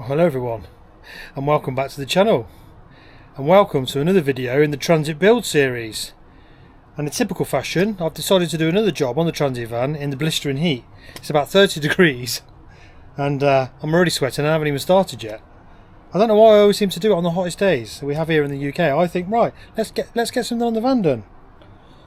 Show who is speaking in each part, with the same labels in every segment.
Speaker 1: Well, hello everyone, and welcome back to the channel, and welcome to another video in the transit build series. And in typical fashion, I've decided to do another job on the transit van in the blistering heat. It's about 30 degrees and I'm already sweating and I haven't even started yet. I don't know why I always seem to do it on the hottest days that we have here in the UK. I think, right, let's get something on the van done.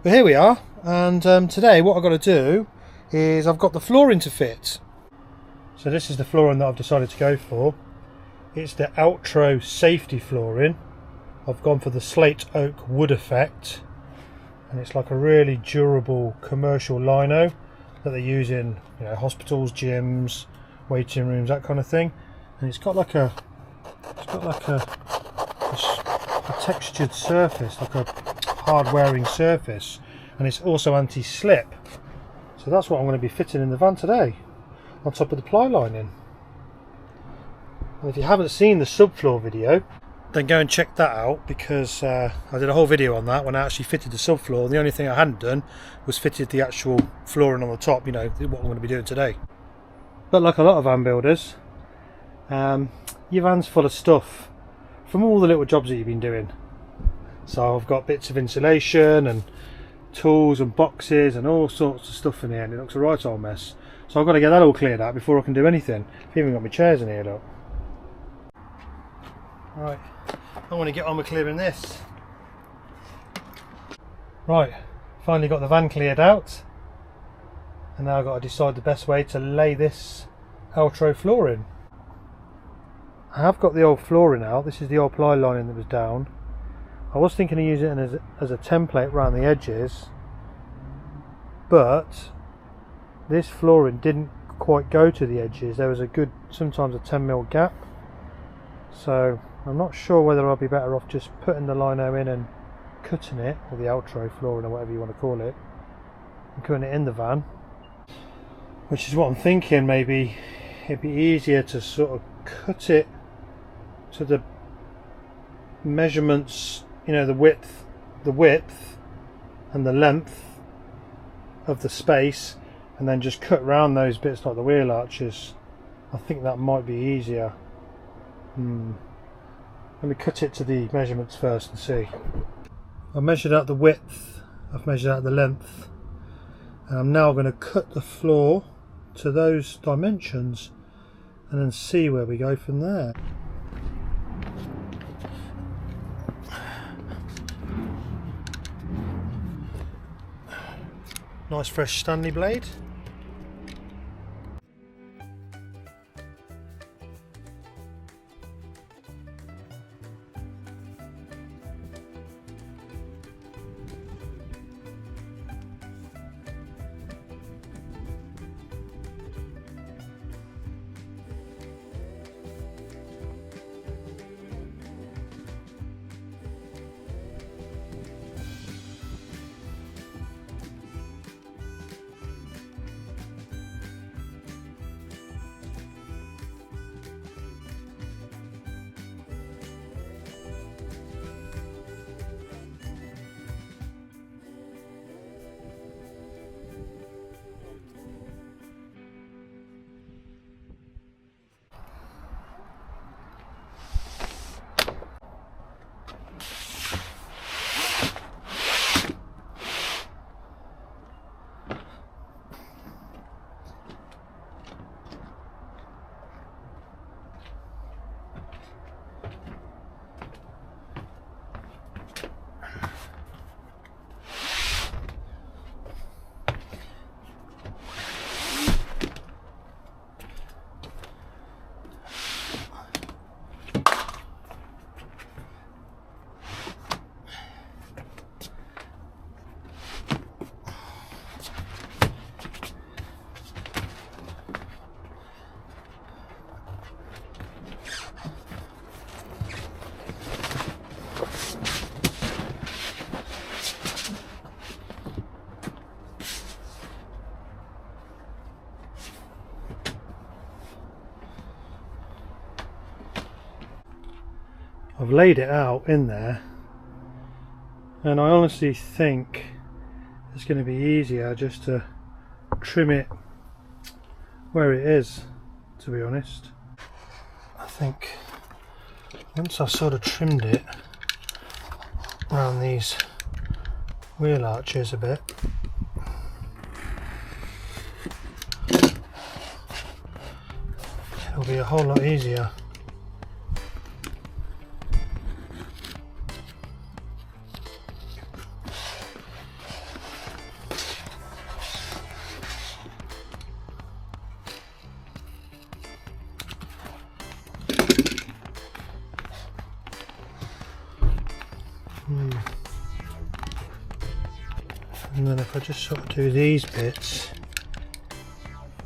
Speaker 1: But here we are, and today what I've got to do is I've got the flooring to fit. So this is the flooring that I've decided to go for. It's the Altro safety flooring. I've gone for the slate oak wood effect, and it's like a really durable commercial lino that they use in, you know, hospitals, gyms, waiting rooms, that kind of thing. And it's got like a textured surface, like a hard wearing surface, and it's also anti-slip. So that's what I'm going to be fitting in the van today, on top of the ply lining. And if you haven't seen the subfloor video, then go and check that out, because I did a whole video on that when I actually fitted the subfloor, and the only thing I hadn't done was fitted the actual flooring on the top, you know, what I'm going to be doing today. But like a lot of van builders, your van's full of stuff from all the little jobs that you've been doing. So I've got bits of insulation and tools and boxes and all sorts of stuff in here, and it looks a right old mess. So I've got to get that all cleared out before I can do anything. I've even got my chairs in here, look. Right, I want to get on with clearing this. Right, finally got the van cleared out, and now I've got to decide the best way to lay this Altro flooring. I have got the old flooring out. This is the old ply lining that was down. I was thinking of using it as a template around the edges, but this flooring didn't quite go to the edges. There was a good, sometimes a 10mm gap. So I'm not sure whether I'll be better off just putting the lino in and cutting it, or the Altro flooring or whatever you want to call it, and cutting it in the van. Which is what I'm thinking, maybe it'd be easier to sort of cut it to the measurements, you know, the width and the length of the space, and then just cut around those bits like the wheel arches. I think that might be easier. Let me cut it to the measurements first and see. I've measured out the width, I've measured out the length, and I'm now going to cut the floor to those dimensions and then see where we go from there. Nice fresh Stanley blade. I've laid it out in there, and I honestly think it's going to be easier just to trim it where it is, to be honest. I think once I've sort of trimmed it around these wheel arches a bit, it'll be a whole lot easier. And then if I just sort of do these bits,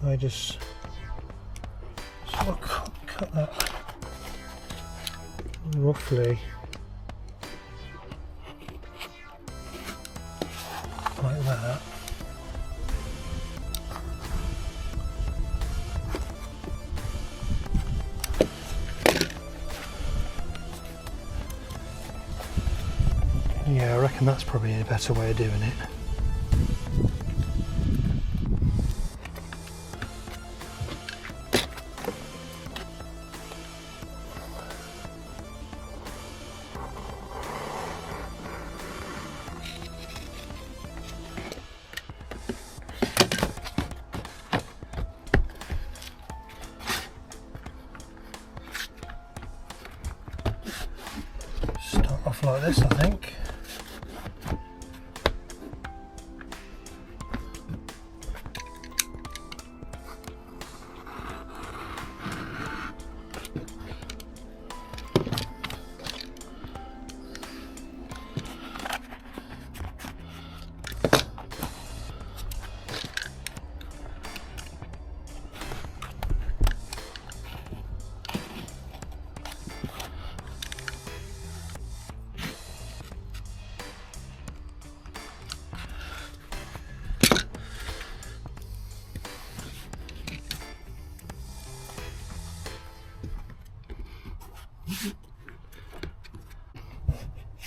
Speaker 1: I just sort of cut that roughly like that. Yeah, I reckon that's probably a better way of doing it. Start off like this, I think.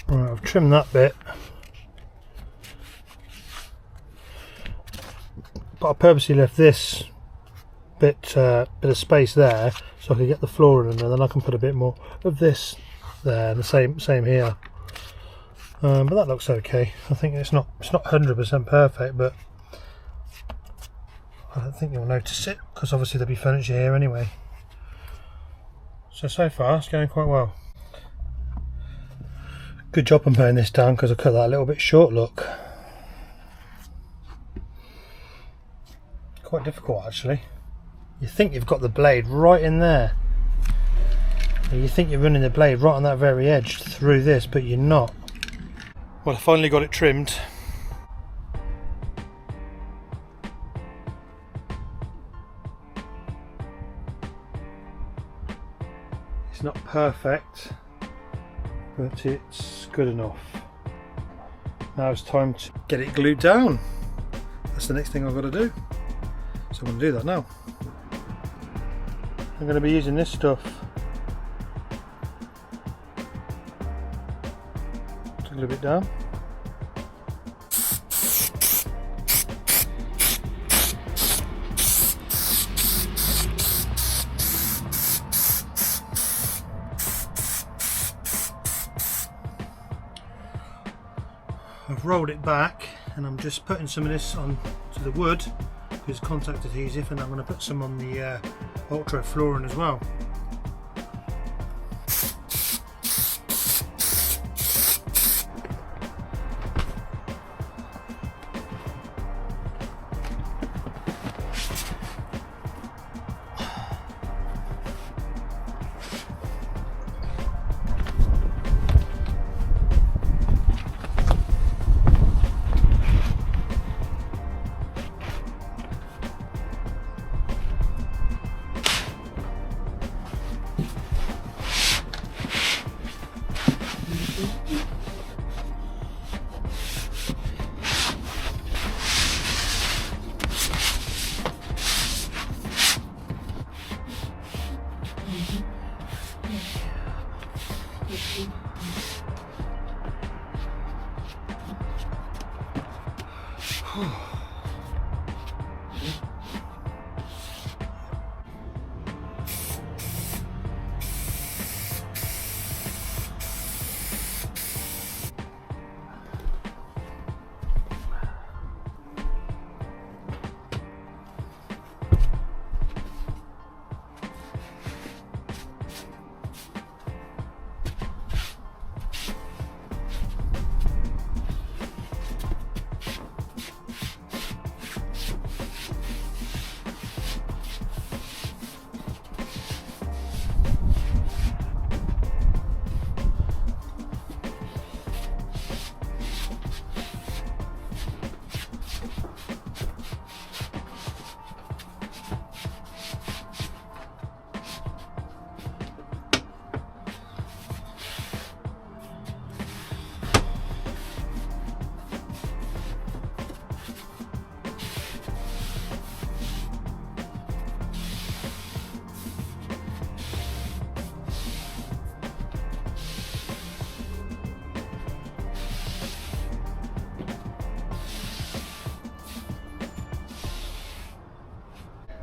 Speaker 1: Right, I've trimmed that bit, but I purposely left this bit of space there so I could get the flooring in there. Then I can put a bit more of this there, and the same here. But that looks okay. I think it's not 100% perfect, but I don't think you'll notice it because obviously there'll be furniture here anyway. So far it's going quite well. Good job on putting this down because I cut that a little bit short, look. Quite difficult actually. You think you've got the blade right in there. You think you're running the blade right on that very edge through this, but you're not. Well, I finally got it trimmed. It's not perfect, but it's good enough. Now it's time to get it glued down. That's the next thing I've got to do. So I'm going to do that now. I'm going to be using this stuff to glue it down. I've rolled it back and I'm just putting some of this on to the wood because contact adhesive, and I'm going to put some on the Altro flooring as well.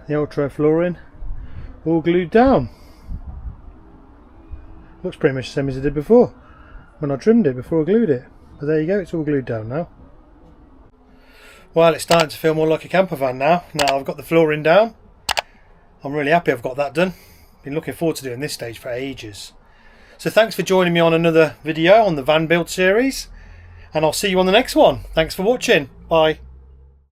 Speaker 1: The Altro flooring all glued down. Looks pretty much the same as it did before when I trimmed it before I glued it. But there you go, it's all glued down now. Well, it's starting to feel more like a camper van now. Now I've got the flooring down. I'm really happy I've got that done. Been looking forward to doing this stage for ages. So thanks for joining me on another video on the van build series, and I'll see you on the next one. Thanks for watching. Bye.